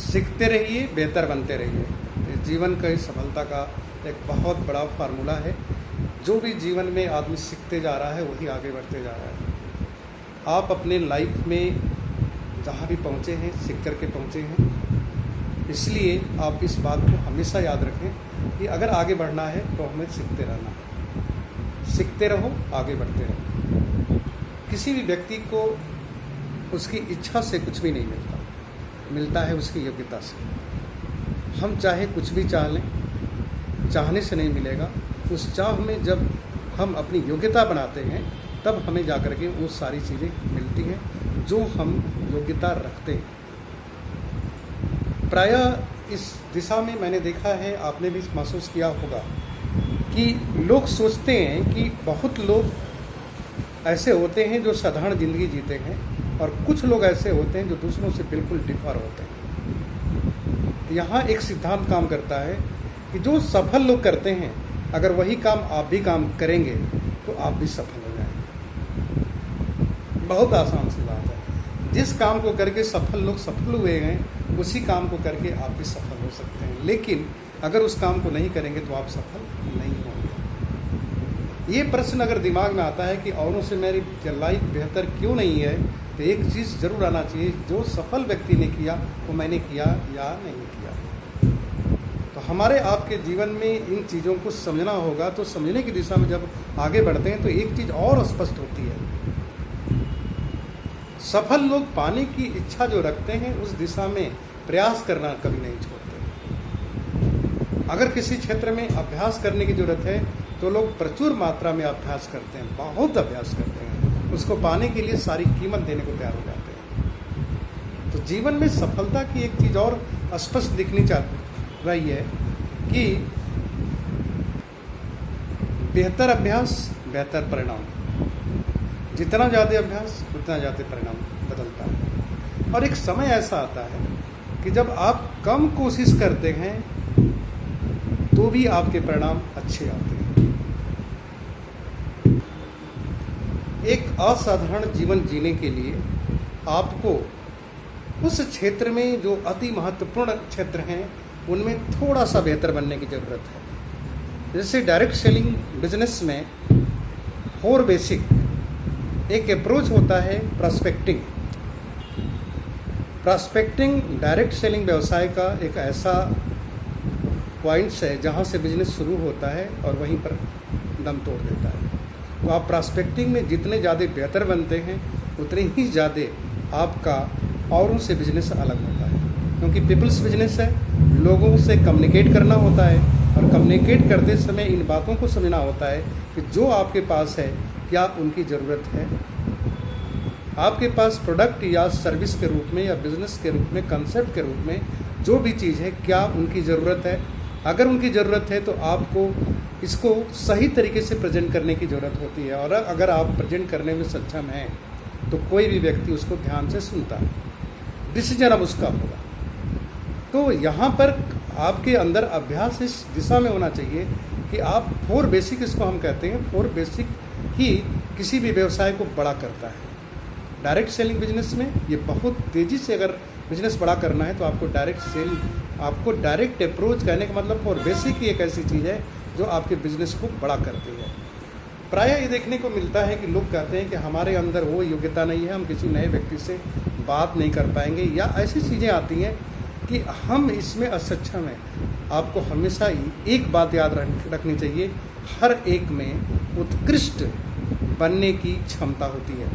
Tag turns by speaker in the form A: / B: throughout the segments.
A: सीखते रहिए, बेहतर बनते रहिए। ये जीवन की सफलता का एक बहुत बड़ा फार्मूला है। जो भी जीवन में आदमी सीखते जा रहा है वही आगे बढ़ते जा रहा है। आप अपने लाइफ में जहाँ भी पहुँचे हैं सीख कर के पहुँचे हैं, इसलिए आप इस बात को हमेशा याद रखें कि अगर आगे बढ़ना है तो हमें सीखते रहना है। सीखते रहो, आगे बढ़ते रहो। किसी भी व्यक्ति को उसकी इच्छा से कुछ भी नहीं मिलता, मिलता है उसकी योग्यता से। हम चाहे कुछ भी चाह लें, चाहने से नहीं मिलेगा। उस चाह में जब हम अपनी योग्यता बनाते हैं तब हमें जाकर के वो सारी चीज़ें मिलती हैं जो हम योग्यता रखते हैं। प्रायः इस दिशा में मैंने देखा है, आपने भी महसूस किया होगा कि लोग सोचते हैं कि बहुत लोग ऐसे होते हैं जो साधारण ज़िंदगी जीते हैं और कुछ लोग ऐसे होते हैं जो दूसरों से बिल्कुल डिफर होते हैं। यहाँ एक सिद्धांत काम करता है कि जो सफल लोग करते हैं, अगर वही काम आप भी काम करेंगे तो आप भी सफल हो जाएंगे। बहुत आसान सी बात है। जिस काम को करके सफल लोग सफल हुए हैं, उसी काम को करके आप भी सफल हो सकते हैं। लेकिन अगर उस काम को नहीं करेंगे तो आप सफल नहीं होंगे। ये प्रश्न अगर दिमाग में आता है कि औरों से मेरी लाइफ बेहतर क्यों नहीं है, तो एक चीज़ ज़रूर आना चाहिए, जो सफल व्यक्ति ने किया वो मैंने किया या नहीं किया। तो हमारे आपके जीवन में इन चीज़ों को समझना होगा। तो समझने की दिशा में जब आगे बढ़ते हैं तो एक चीज़ और स्पष्ट होती है, सफल लोग पाने की इच्छा जो रखते हैं उस दिशा में प्रयास करना कभी नहीं छोड़ते। अगर किसी क्षेत्र में अभ्यास करने की ज़रूरत है तो लोग प्रचुर मात्रा में अभ्यास करते हैं, बहुत अभ्यास करते हैं, उसको पाने के लिए सारी कीमत देने को तैयार हो जाते हैं। तो जीवन में सफलता की एक चीज़ और स्पष्ट दिखनी चाह रही है कि बेहतर अभ्यास बेहतर परिणाम, जितना ज़्यादा अभ्यास उतना ज़्यादा परिणाम बदलता है। और एक समय ऐसा आता है कि जब आप कम कोशिश करते हैं तो भी आपके परिणाम अच्छे आते हैं। एक असाधारण जीवन जीने के लिए आपको उस क्षेत्र में जो अति महत्वपूर्ण क्षेत्र हैं उनमें थोड़ा सा बेहतर बनने की ज़रूरत है। जैसे डायरेक्ट सेलिंग बिजनेस में 4 बेसिक एक अप्रोच होता है प्रॉस्पेक्टिंग। प्रॉस्पेक्टिंग डायरेक्ट सेलिंग व्यवसाय का एक ऐसा पॉइंट्स है जहाँ से बिजनेस शुरू होता है और वहीं पर दम तोड़ देता है। तो आप प्रॉस्पेक्टिंग में जितने ज़्यादा बेहतर बनते हैं उतने ही ज़्यादा आपका औरों से बिजनेस अलग होता है, क्योंकि पीपल्स बिजनेस है, लोगों से कम्युनिकेट करना होता है और कम्युनिकेट करते समय इन बातों को समझना होता है कि जो आपके पास है क्या उनकी ज़रूरत है। आपके पास प्रोडक्ट या सर्विस के रूप में या बिजनेस के रूप में, कंसेप्ट के रूप में जो भी चीज़ है, क्या उनकी ज़रूरत है। अगर उनकी ज़रूरत है तो आपको इसको सही तरीके से प्रेजेंट करने की ज़रूरत होती है। और अगर आप प्रेजेंट करने में सक्षम हैं तो कोई भी व्यक्ति उसको ध्यान से सुनता है, डिसीजन अब उसका होगा। तो यहाँ पर आपके अंदर अभ्यास इस दिशा में होना चाहिए कि आप 4 बेसिक, इसको हम कहते हैं 4 बेसिक ही किसी भी व्यवसाय को बड़ा करता है। डायरेक्ट सेलिंग बिजनेस में ये बहुत तेज़ी से अगर बिजनेस बड़ा करना है तो आपको आपको डायरेक्ट अप्रोच कहने का मतलब 4 बेसिक ही एक ऐसी चीज़ है जो आपके बिजनेस को बड़ा करती है। प्रायः ये देखने को मिलता है कि लोग कहते हैं कि हमारे अंदर वो योग्यता नहीं है, हम किसी नए व्यक्ति से बात नहीं कर पाएंगे, या ऐसी चीज़ें आती हैं कि हम इसमें असक्षम हैं। आपको हमेशा एक बात याद रखनी चाहिए, हर एक में उत्कृष्ट बनने की क्षमता होती है।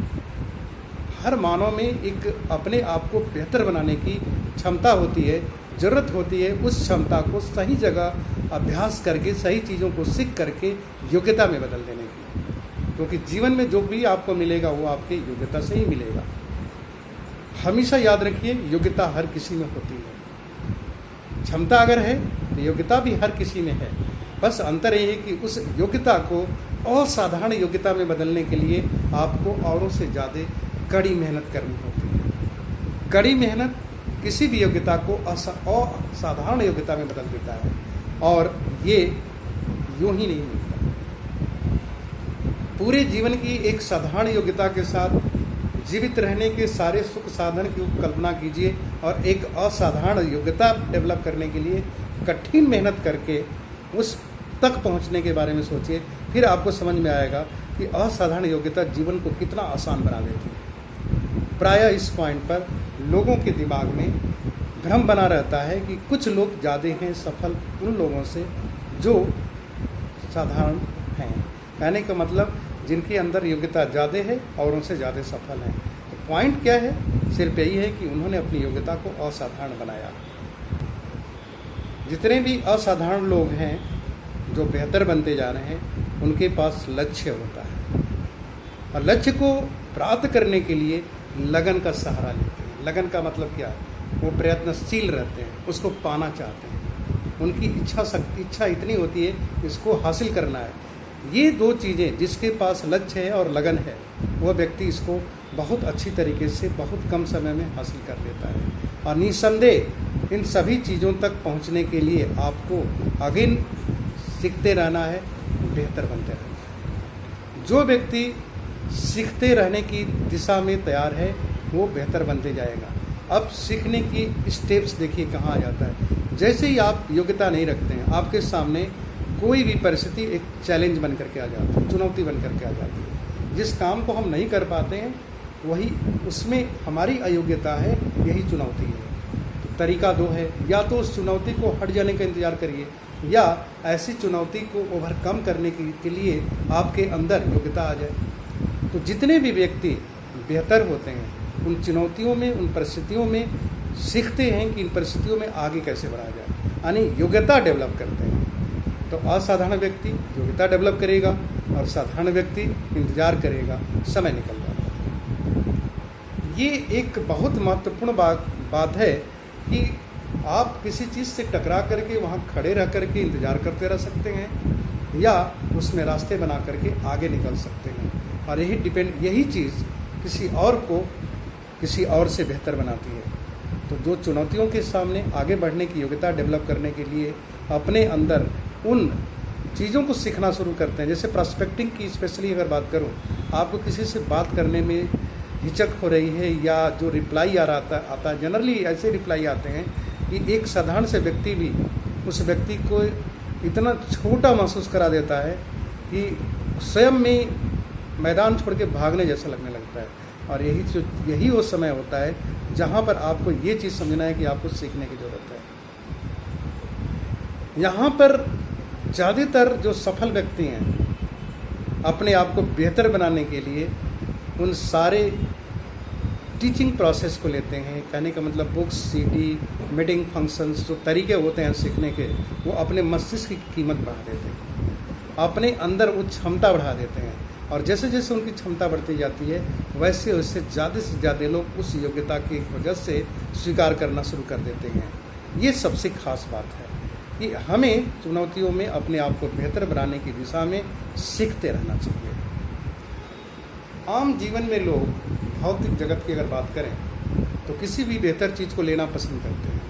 A: हर मानव में एक अपने आप को बेहतर बनाने की क्षमता होती है, ज़रूरत होती है उस क्षमता को सही जगह अभ्यास करके, सही चीज़ों को सीख करके योग्यता में बदल देने की। क्योंकि जीवन में जो भी आपको मिलेगा वो आपकी योग्यता से ही मिलेगा। हमेशा याद रखिए, योग्यता हर किसी में होती है। क्षमता अगर है तो योग्यता भी हर किसी में है। बस अंतर ये है कि उस योग्यता को असाधारण योग्यता में बदलने के लिए आपको औरों से ज़्यादा कड़ी मेहनत करनी होती है। कड़ी मेहनत किसी भी योग्यता को असाधारण योग्यता में बदल देता है, और ये यूं ही नहीं मिलता। पूरे जीवन की एक साधारण योग्यता के साथ जीवित रहने के सारे सुख साधन की कल्पना कीजिए और एक असाधारण योग्यता डेवलप करने के लिए कठिन मेहनत करके उस तक पहुंचने के बारे में सोचिए। फिर आपको समझ में आएगा कि असाधारण योग्यता जीवन को कितना आसान बना देती है। प्रायः इस पॉइंट पर लोगों के दिमाग में भ्रम बना रहता है कि कुछ लोग ज़्यादा हैं सफल उन लोगों से जो साधारण हैं। कहने का मतलब जिनके अंदर योग्यता ज़्यादा है और उनसे ज़्यादा सफल हैं। तो पॉइंट क्या है? सिर्फ यही है कि उन्होंने अपनी योग्यता को असाधारण बनाया। जितने भी असाधारण लोग हैं जो बेहतर बनते जा रहे हैं, उनके पास लक्ष्य होता है और लक्ष्य को प्राप्त करने के लिए लगन का सहारा लेते हैं। लगन का मतलब क्या? वो प्रयत्नशील रहते हैं, उसको पाना चाहते हैं। उनकी इच्छा इतनी होती है, इसको हासिल करना है। ये दो चीज़ें, जिसके पास लक्ष्य है और लगन है, वह व्यक्ति इसको बहुत अच्छी तरीके से बहुत कम समय में हासिल कर लेता है। और निस्संदेह इन सभी चीज़ों तक पहुंचने के लिए आपको अगेन सीखते रहना है, बेहतर बनते रहना है। जो व्यक्ति सीखते रहने की दिशा में तैयार है, वो बेहतर बनते जाएगा। अब सीखने की स्टेप्स देखिए कहाँ आ जाता है। जैसे ही आप योग्यता नहीं रखते हैं, आपके सामने कोई भी परिस्थिति एक चैलेंज बन करके आ जाती है, चुनौती बन करके आ जाती है। जिस काम को हम नहीं कर पाते हैं, वही उसमें हमारी अयोग्यता है, यही चुनौती है। तो तरीका दो है, या तो उस चुनौती को हट जाने का इंतज़ार करिए, या ऐसी चुनौती को ओवरकम करने के लिए आपके अंदर योग्यता आ जाए। तो जितने भी व्यक्ति बेहतर होते हैं, उन चुनौतियों में, उन परिस्थितियों में सीखते हैं कि इन परिस्थितियों में आगे कैसे बढ़ा जाए, यानी योग्यता डेवलप करते हैं। तो असाधारण व्यक्ति योग्यता डेवलप करेगा और साधारण व्यक्ति इंतजार करेगा, समय निकल जाता है। ये एक बहुत महत्वपूर्ण बात है कि आप किसी चीज़ से टकरा करके वहाँ खड़े रह करके इंतज़ार करते रह सकते हैं, या उसमें रास्ते बना करके आगे निकल सकते हैं। और यही चीज़ किसी और से बेहतर बनाती है। तो जो चुनौतियों के सामने आगे बढ़ने की योग्यता डेवलप करने के लिए अपने अंदर उन चीज़ों को सीखना शुरू करते हैं, जैसे प्रॉस्पेक्टिंग की स्पेशली अगर बात करूं, आपको किसी से बात करने में हिचक हो रही है, या जो रिप्लाई आता है जनरली ऐसे रिप्लाई आते हैं कि एक साधारण से व्यक्ति भी उस व्यक्ति को इतना छोटा महसूस करा देता है कि स्वयं में मैदान छोड़ के भागने जैसा लगने लगता है। और यही वो समय होता है जहाँ पर आपको ये चीज़ समझना है कि आपको सीखने की ज़रूरत है। यहाँ पर ज़्यादातर जो सफल व्यक्ति हैं, अपने आप को बेहतर बनाने के लिए उन सारे टीचिंग प्रोसेस को लेते हैं। कहने का मतलब बुक्स, सीडी, मीटिंग, फंक्शंस, जो तरीके होते हैं सीखने के, वो अपने मस्तिष्क की कीमत बढ़ा देते हैं, अपने अंदर वो क्षमता बढ़ा देते हैं। और जैसे जैसे उनकी क्षमता बढ़ती जाती है, वैसे वैसे ज़्यादा से ज़्यादा लोग उस योग्यता की वजह से स्वीकार करना शुरू कर देते हैं। ये सबसे खास बात है कि हमें चुनौतियों में अपने आप को बेहतर बनाने की दिशा में सीखते रहना चाहिए। आम जीवन में लोग भौतिक जगत की अगर बात करें तो किसी भी बेहतर चीज़ को लेना पसंद करते हैं,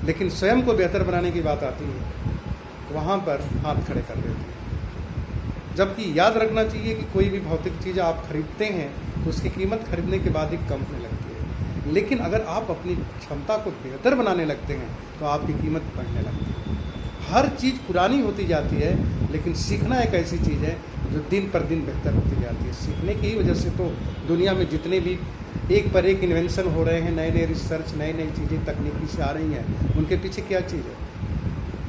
A: लेकिन स्वयं को बेहतर बनाने की बात आती है तो वहाँ पर हाथ खड़े कर देते हैं। जबकि याद रखना चाहिए कि कोई भी भौतिक चीज़ आप खरीदते हैं तो उसकी कीमत खरीदने के बाद ही कम होने लगती है, लेकिन अगर आप अपनी क्षमता को बेहतर बनाने लगते हैं तो आपकी कीमत बढ़ने लगती है। हर चीज़ पुरानी होती जाती है, लेकिन सीखना एक ऐसी चीज़ है जो दिन पर दिन बेहतर होती जाती है। सीखने की वजह से तो दुनिया में जितने भी एक पर एक इन्वेंशन हो रहे हैं, नए नए रिसर्च, नई नई चीज़ें तकनीकी से आ रही हैं, उनके पीछे क्या चीज़ है?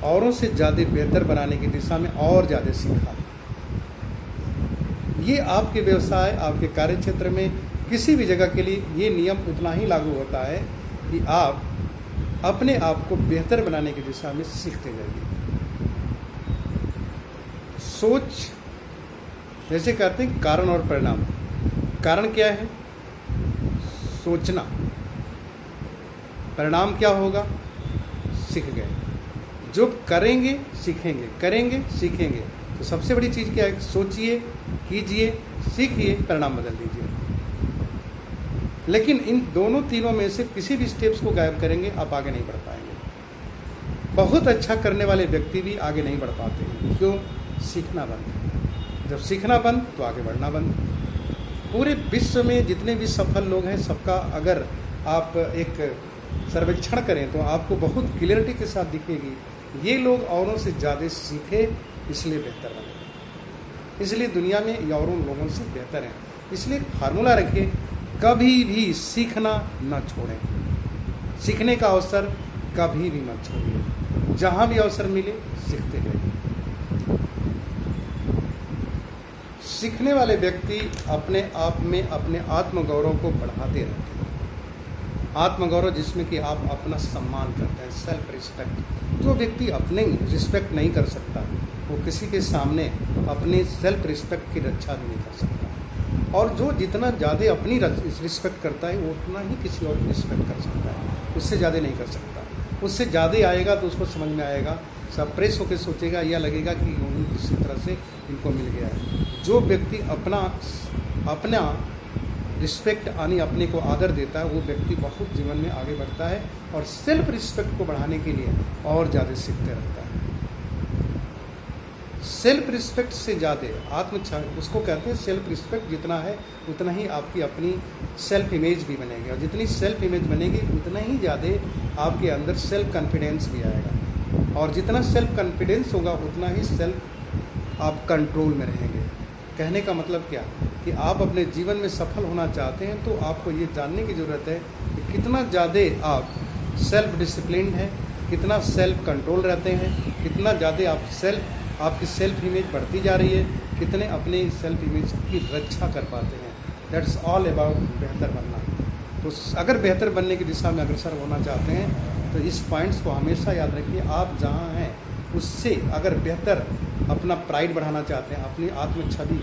A: औरों से ज़्यादा बेहतर बनाने की दिशा में और ज़्यादा सीखा। ये आपके व्यवसाय, आपके कार्य क्षेत्र में किसी भी जगह के लिए ये नियम उतना ही लागू होता है कि आप अपने आप को बेहतर बनाने की दिशा में सीखते जाइए। सोच, जैसे कहते हैं कारण और परिणाम। कारण क्या है? सोचना। परिणाम क्या होगा? सीख गए। जो करेंगे सीखेंगे, करेंगे सीखेंगे। तो सबसे बड़ी चीज़ क्या है? सोचिए, कीजिए, सीखिए, परिणाम बदल दीजिए। लेकिन इन तीनों में से किसी भी स्टेप्स को गायब करेंगे, आप आगे नहीं बढ़ पाएंगे। बहुत अच्छा करने वाले व्यक्ति भी आगे नहीं बढ़ पाते हैं। क्यों? सीखना बंद। जब सीखना बंद तो आगे बढ़ना बंद। पूरे विश्व में जितने भी सफल लोग हैं सबका अगर आप एक सर्वेक्षण करें तो आपको बहुत क्लियरिटी के साथ दिखेगी, ये लोग औरों से ज़्यादा सीखे इसलिए बेहतर बने, इसलिए दुनिया में ये औरों लोगों से बेहतर हैं। इसलिए फार्मूला रखिए, कभी भी सीखना न छोड़ें, सीखने का अवसर कभी भी मत छोड़िए, जहाँ भी अवसर मिले सीखते रहिए। सीखने वाले व्यक्ति अपने आप में अपने आत्मगौरव को बढ़ाते रहते हैं। आत्मगौरव जिसमें कि आप अपना सम्मान करते हैं, सेल्फ रिस्पेक्ट। जो व्यक्ति अपने रिस्पेक्ट नहीं कर सकता वो किसी के सामने अपने सेल्फ रिस्पेक्ट की रक्षा भी नहीं कर सकता। और जो जितना ज़्यादा अपनी रिस्पेक्ट करता है वो उतना ही किसी और की रिस्पेक्ट कर सकता है, उससे ज़्यादा नहीं कर सकता। उससे ज़्यादा आएगा तो उसको समझ में आएगा, सब प्रेस होकर सोचेगा, यह लगेगा कि उन्हें किसी तरह से इनको मिल गया है। जो व्यक्ति अपना रिस्पेक्ट यानी अपने को आदर देता है वो व्यक्ति बहुत जीवन में आगे बढ़ता है और सेल्फ रिस्पेक्ट को बढ़ाने के लिए और ज़्यादा सीखते रहता है। सेल्फ रिस्पेक्ट से ज़्यादा उसको कहते हैं सेल्फ रिस्पेक्ट जितना है उतना ही आपकी अपनी सेल्फ इमेज भी बनेगी, और जितनी सेल्फ इमेज बनेगी उतना ही ज़्यादा आपके अंदर सेल्फ कॉन्फिडेंस भी आएगा, और जितना सेल्फ कॉन्फिडेंस होगा उतना ही सेल्फ आप कंट्रोल में रहेंगे। कहने का मतलब क्या कि आप अपने जीवन में सफल होना चाहते हैं तो आपको ये जानने की ज़रूरत है कि कितना ज़्यादा आप सेल्फ डिसिप्लिन हैं, कितना सेल्फ कंट्रोल रहते हैं, कितना ज़्यादा आपकी सेल्फ इमेज बढ़ती जा रही है, कितने अपने सेल्फ इमेज की रक्षा कर पाते हैं। दैट्स ऑल अबाउट बेहतर बनना। तो अगर बेहतर बनने की दिशा में अग्रसर होना चाहते हैं तो इस पॉइंट्स को हमेशा याद रखिए। आप जहाँ हैं उससे अगर बेहतर अपना प्राइड बढ़ाना चाहते हैं, अपनी आत्म छवि,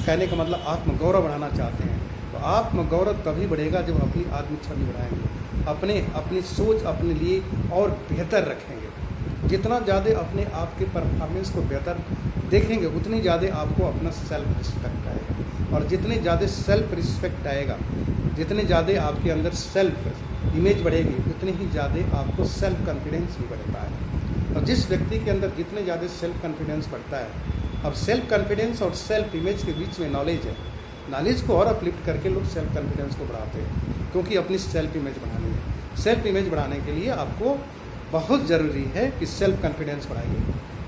A: कहने का मतलब आत्मगौरव बढ़ाना चाहते हैं, तो आत्मगौरव तभी बढ़ेगा जब अपनी आत्म छवि बढ़ाएंगे, अपनी सोच अपने लिए और बेहतर रखेंगे। जितना ज़्यादा अपने आप के परफॉर्मेंस को बेहतर देखेंगे उतनी ज़्यादा आपको अपना सेल्फ रिस्पेक्ट आएगा, और जितनी ज़्यादा सेल्फ रिस्पेक्ट आएगा, जितने ज़्यादा आपके अंदर सेल्फ इमेज बढ़ेगी उतनी ही ज़्यादा आपको सेल्फ कॉन्फिडेंस भी बढ़ता है। और जिस व्यक्ति के अंदर जितने ज़्यादा सेल्फ कॉन्फिडेंस बढ़ता है, अब सेल्फ कॉन्फिडेंस और सेल्फ इमेज के बीच में नॉलेज है, नॉलेज को और अपलिफ्ट करके लोग सेल्फ कॉन्फिडेंस को बढ़ाते हैं, क्योंकि अपनी सेल्फ इमेज बढ़ानी है। सेल्फ इमेज बढ़ाने के लिए आपको बहुत ज़रूरी है कि सेल्फ कॉन्फिडेंस बढ़ाइए,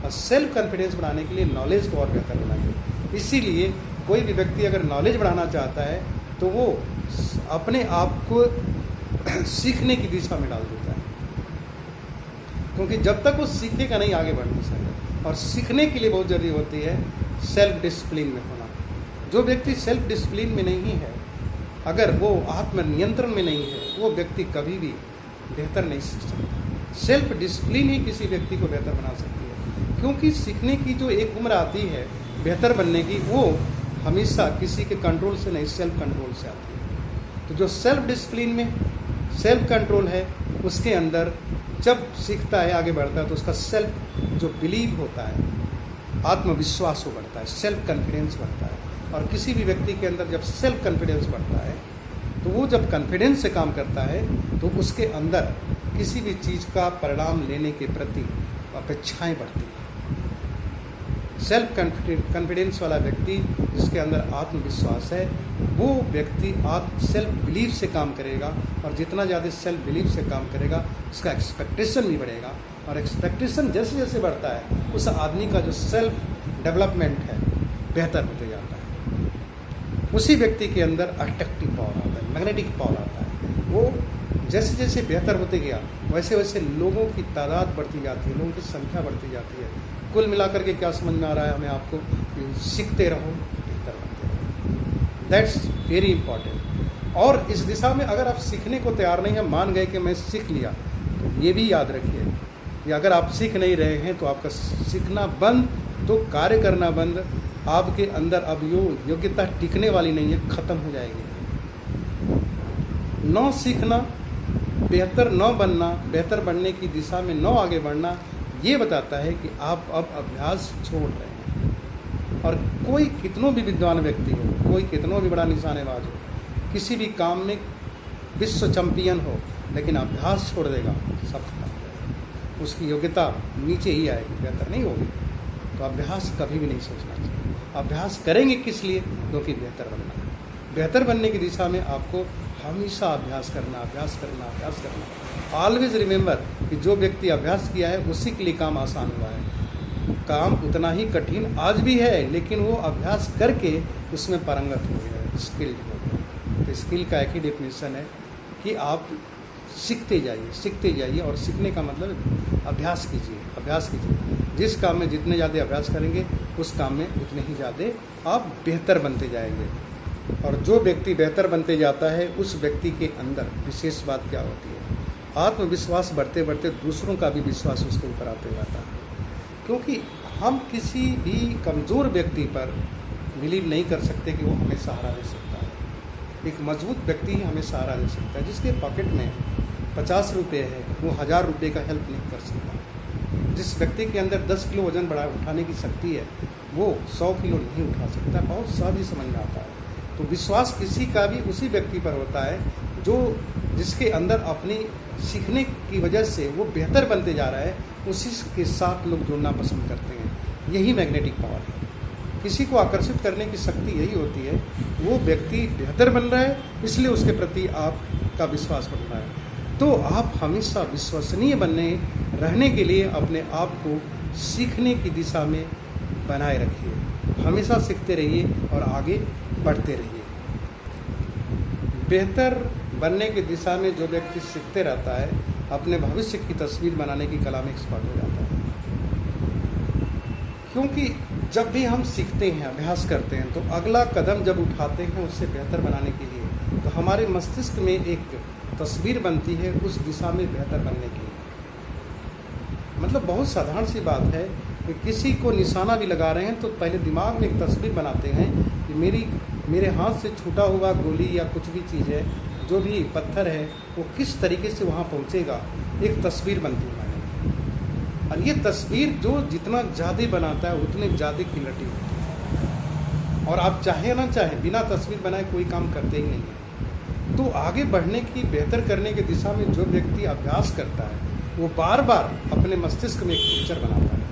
A: और सेल्फ कॉन्फिडेंस बढ़ाने के लिए नॉलेज को और बेहतर बनाइए। इसीलिए कोई भी व्यक्ति अगर नॉलेज बढ़ाना चाहता है तो वो अपने आप को सीखने की दिशा में डाल देता है, क्योंकि जब तक वो सीखेगा नहीं आगे बढ़ नहीं सकता। और सीखने के लिए बहुत ज़रूरी होती है सेल्फ डिसिप्लिन में होना। जो व्यक्ति सेल्फ डिसिप्लिन में नहीं है, अगर वो आत्मनियंत्रण में नहीं है, वो व्यक्ति कभी भी बेहतर नहीं सीख सकता। सेल्फ डिसिप्लिन ही किसी व्यक्ति को बेहतर बना सकती है, क्योंकि सीखने की जो एक उम्र आती है बेहतर बनने की, वो हमेशा किसी के कंट्रोल से नहीं, सेल्फ कंट्रोल से आती है। तो जो सेल्फ डिसिप्लिन में सेल्फ कंट्रोल है, उसके अंदर जब सीखता है, आगे बढ़ता है, तो उसका सेल्फ जो बिलीव होता है, आत्मविश्वास वो बढ़ता है, सेल्फ कॉन्फिडेंस बढ़ता है। और किसी भी व्यक्ति के अंदर जब सेल्फ कॉन्फिडेंस बढ़ता है तो वो जब कॉन्फिडेंस से काम करता है तो उसके अंदर किसी भी चीज़ का परिणाम लेने के प्रति अपेक्षाएं बढ़ती हैं। सेल्फ कॉन्फिडेंस वाला व्यक्ति जिसके अंदर आत्मविश्वास है, वो व्यक्ति सेल्फ बिलीव से काम करेगा, और जितना ज़्यादा सेल्फ बिलीव से काम करेगा उसका एक्सपेक्टेशन भी बढ़ेगा, और एक्सपेक्टेशन जैसे जैसे बढ़ता है उस आदमी का जो सेल्फ डेवलपमेंट है बेहतर होते जाता है। उसी व्यक्ति के अंदर अट्रैक्टिव पावर आता है, मैग्नेटिक पावर आता है। वो जैसे जैसे बेहतर होते गया वैसे वैसे लोगों की तादाद बढ़ती जाती है, लोगों की संख्या बढ़ती जाती है। कुल मिलाकर के क्या समझ में आ रहा है हमें आपको, सीखते रहो, बेहतर बनते रहो। That's very important. और इस दिशा में अगर आप सीखने को तैयार नहीं है, मान गए कि मैं सीख लिया, तो ये भी याद रखिए कि अगर आप सीख नहीं रहे हैं तो आपका सीखना बंद, तो कार्य करना बंद। आपके अंदर अब योग्यता टिकने वाली नहीं है, ख़त्म हो जाएगी। न सीखना, बेहतर न बनना, बेहतर बनने की दिशा में न आगे बढ़ना, ये बताता है कि आप अब अभ्यास छोड़ रहे हैं। और कोई कितनों भी विद्वान व्यक्ति हो, कोई कितनों भी बड़ा निशानेबाज हो, किसी भी काम में विश्व चैंपियन हो, लेकिन अभ्यास छोड़ देगा, सब खत्म हो जाएगा, उसकी योग्यता नीचे ही आएगी, बेहतर नहीं होगी। तो अभ्यास कभी भी नहीं सोचना चाहिए। अभ्यास करेंगे किस लिए? क्योंकि बेहतर बनना है। बेहतर बनने की दिशा में आपको हमेशा अभ्यास करना। ऑलवेज रिमेंबर कि जो व्यक्ति अभ्यास किया है उसी के लिए काम आसान हुआ है। काम उतना ही कठिन आज भी है, लेकिन वो अभ्यास करके उसमें पारंगत हो गया है, स्किल्ड हो गया। तो स्किल का एक ही डेफिनेशन है कि आप सीखते जाइए और सीखने का मतलब अभ्यास कीजिए। जिस काम में जितने ज़्यादा अभ्यास करेंगे उस काम में उतने ही ज़्यादा आप बेहतर बनते जाएंगे। और जो व्यक्ति बेहतर बनते जाता है उस व्यक्ति के अंदर विशेष बात क्या होती है, आत्मविश्वास बढ़ते बढ़ते दूसरों का भी विश्वास उसके ऊपर आते जाता है। क्योंकि हम किसी भी कमज़ोर व्यक्ति पर बिलीव नहीं कर सकते कि वो हमें सहारा दे सकता है। एक मजबूत व्यक्ति ही हमें सहारा दे सकता है। जिसके पॉकेट में 50 रुपये है वो 1000 रुपये का हेल्प नहीं कर सकता। जिस व्यक्ति के अंदर 10 किलो वजन बढ़ा उठाने की शक्ति है वो 100 किलो नहीं उठा सकता। बहुत सहज ही समझ में आता है। तो विश्वास किसी का भी उसी व्यक्ति पर होता है जो जिसके अंदर अपनी सीखने की वजह से वो बेहतर बनते जा रहा है, उसी के साथ लोग जुड़ना पसंद करते हैं। यही मैग्नेटिक पावर है। किसी को आकर्षित करने की शक्ति यही होती है, वो व्यक्ति बेहतर बन रहा है इसलिए उसके प्रति आपका विश्वास बढ़ रहा है। तो आप हमेशा विश्वसनीय रहने के लिए अपने आप को सीखने की दिशा में बनाए रखिए। हमेशा सीखते रहिए और आगे बढ़ते रहिए। बेहतर बनने की दिशा में जो व्यक्ति सीखते रहता है अपने भविष्य की तस्वीर बनाने की कला में एक्सपर्ट हो जाता है। क्योंकि जब भी हम सीखते हैं, अभ्यास करते हैं, तो अगला कदम जब उठाते हैं उससे बेहतर बनाने के लिए, तो हमारे मस्तिष्क में एक तस्वीर बनती है उस दिशा में बेहतर बनने की। मतलब बहुत साधारण सी बात है कि किसी को निशाना भी लगा रहे हैं तो पहले दिमाग में एक तस्वीर बनाते हैं कि मेरे हाथ से छूटा हुआ गोली या कुछ भी चीज़ है, जो भी पत्थर है, वो किस तरीके से वहाँ पहुँचेगा, एक तस्वीर बनती है। और ये तस्वीर जो जितना ज़्यादा बनाता है उतने ज़्यादा क्लैरिटी होती है। और आप चाहे ना चाहे बिना तस्वीर बनाए कोई काम करते ही नहीं है। तो आगे बढ़ने की, बेहतर करने की दिशा में जो व्यक्ति अभ्यास करता है वो बार बार अपने मस्तिष्क में एक पिक्चर बनाता है,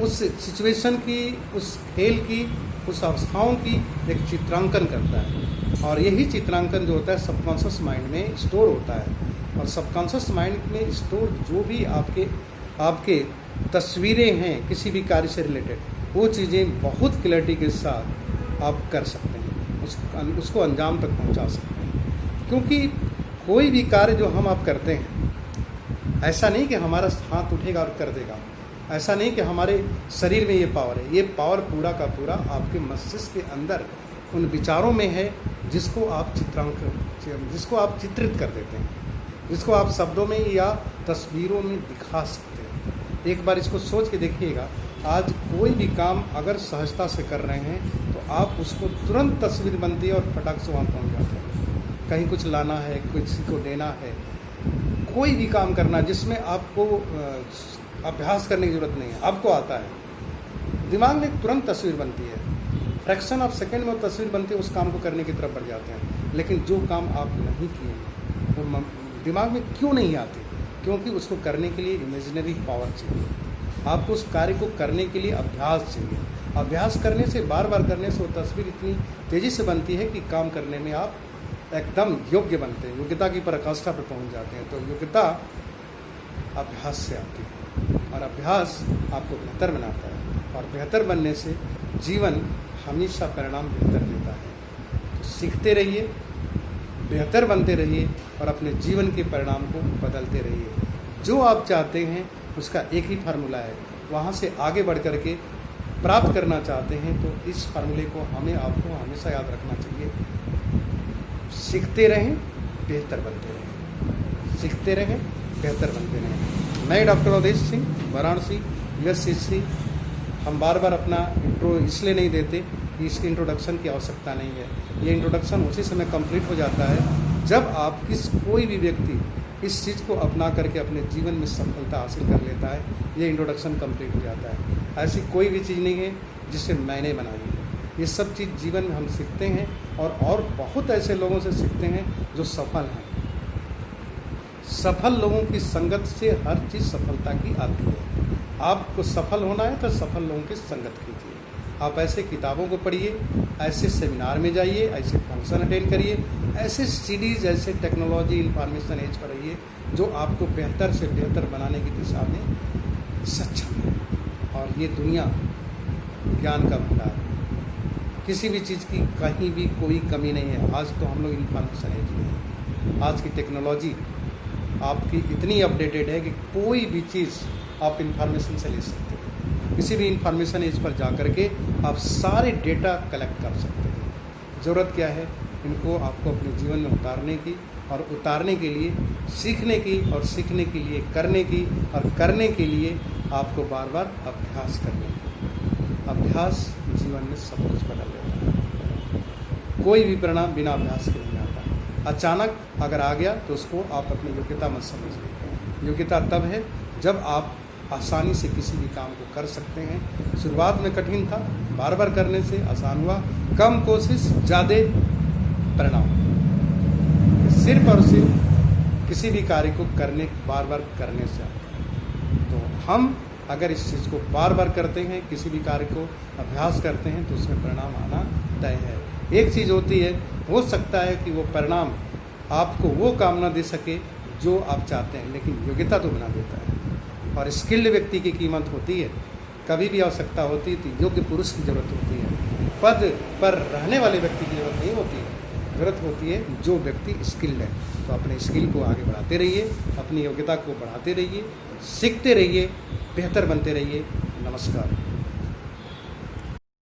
A: उस सिचुएशन की, उस खेल की, उस अवस्थाओं की एक चित्रांकन करता है। और यही चित्रांकन जो होता है सबकॉन्शियस माइंड में स्टोर होता है। और सबकॉन्शियस माइंड में स्टोर जो भी आपके तस्वीरें हैं किसी भी कार्य से रिलेटेड, वो चीज़ें बहुत क्लैरिटी के साथ आप कर सकते हैं, उसको अंजाम तक पहुंचा सकते हैं। क्योंकि कोई भी कार्य जो आप करते हैं, ऐसा नहीं कि हमारा हाथ उठेगा और कर देगा, ऐसा नहीं कि हमारे शरीर में ये पावर है। ये पावर पूरा का पूरा आपके मस्तिष्क के अंदर उन विचारों में है जिसको आप चित्रित कर देते हैं, जिसको आप शब्दों में या तस्वीरों में दिखा सकते हैं। एक बार इसको सोच के देखिएगा, आज कोई भी काम अगर सहजता से कर रहे हैं तो आप उसको तुरंत तस्वीर बनती है और फटाक से वहाँ पहुँच जाते हैं। कहीं कुछ लाना है, किसी को देना है, कोई भी काम करना जिसमें आपको अभ्यास करने की ज़रूरत नहीं है, आपको आता है, दिमाग में तुरंत तस्वीर बनती है। फ्रैक्शन ऑफ सेकंड में वो तस्वीर बनती है, उस काम को करने की तरफ बढ़ जाते हैं। लेकिन जो काम आप नहीं किए वो दिमाग में क्यों नहीं आती? क्योंकि उसको करने के लिए इमेजिनरी पावर चाहिए। आपको उस कार्य को करने के लिए अभ्यास चाहिए। अभ्यास करने से, बार बार करने से वो तस्वीर इतनी तेज़ी से बनती है कि काम करने में आप एकदम योग्य बनते हैं, योग्यता की पराकाष्ठा पर पहुंच जाते हैं। तो योग्यता अभ्यास से आती है और अभ्यास आपको बेहतर बनाता है। और बेहतर बनने से जीवन हमेशा परिणाम बेहतर देता है। तो सीखते रहिए, बेहतर बनते रहिए और अपने जीवन के परिणाम को बदलते रहिए। जो आप चाहते हैं उसका एक ही फार्मूला है, वहाँ से आगे बढ़ कर के प्राप्त करना चाहते हैं तो इस फार्मूले को आपको हमेशा याद रखना चाहिए। सीखते रहें, बेहतर बनते रहें, सीखते रहें, बेहतर बनते रहें। मैं डॉक्टर अवधेश सिंह, वाराणसी, USCC। हम बार बार अपना इंट्रो इसलिए नहीं देते कि इसकी इंट्रोडक्शन की आवश्यकता नहीं है। ये इंट्रोडक्शन उसी समय कंप्लीट हो जाता है जब कोई भी व्यक्ति इस चीज़ को अपना करके अपने जीवन में सफलता हासिल कर लेता है। ये इंट्रोडक्शन कंप्लीट हो जाता है। ऐसी कोई भी चीज़ नहीं है जिसे मैंने बनाई है। ये सब चीज़ जीवन में हम सीखते हैं और बहुत ऐसे लोगों से सीखते हैं जो सफल हैं। सफल लोगों की संगत से हर चीज़ सफलता की आती है। आपको सफल होना है तो सफल लोगों की संगत कीजिए। आप ऐसे किताबों को पढ़िए, ऐसे सेमिनार में जाइए, ऐसे फंक्शन अटेंड करिए, ऐसे सीरीज़, ऐसे टेक्नोलॉजी इंफॉर्मेशन एज पर रहिए जो आपको बेहतर से बेहतर बनाने की दिशा में सक्षम है। और ये दुनिया ज्ञान का भंडार है, किसी भी चीज़ की कहीं भी कोई कमी नहीं है। आज तो हम लोग इंफॉर्मेशन एज में हैं। आज की टेक्नोलॉजी आपकी इतनी अपडेटेड है कि कोई भी चीज़ आप इंफॉर्मेशन से ले सकते हैं। किसी भी इंफॉर्मेशन एज पर जा कर के आप सारे डेटा कलेक्ट कर सकते हैं। ज़रूरत क्या है, इनको आपको अपने जीवन में उतारने की, और उतारने के लिए सीखने की, और सीखने के लिए करने की, और करने के लिए आपको बार बार अभ्यास करने की। अभ्यास जीवन में सब कुछ बदल देता है। कोई भी परिणाम बिना अभ्यास के नहीं आता। अचानक अगर आ गया तो उसको आप अपनी योग्यता मत समझिए। योग्यता तब है जब आप आसानी से किसी भी काम को कर सकते हैं। शुरुआत में कठिन था, बार बार करने से आसान हुआ। कम कोशिश, ज़्यादा परिणाम। सिर्फ और सिर्फ किसी भी कार्य को बार बार करने से आता है। तो हम अगर इस चीज़ को बार बार करते हैं, किसी भी कार्य को अभ्यास करते हैं, तो उसमें परिणाम आना तय है। एक चीज़ होती है, हो सकता है कि वो परिणाम आपको वो काम ना दे सके जो आप चाहते हैं, लेकिन योग्यता तो बना देता है। और स्किल्ड व्यक्ति की कीमत होती है। कभी भी आवश्यकता होती है तो योग्य पुरुष की ज़रूरत होती है। पद पर रहने वाले व्यक्ति की ज़रूरत नहीं होती है। ज़रूरत होती है जो व्यक्ति स्किल्ड है। तो अपने स्किल को आगे बढ़ाते रहिए, अपनी योग्यता को बढ़ाते रहिए, सीखते रहिए, बेहतर बनते रहिए। नमस्कार।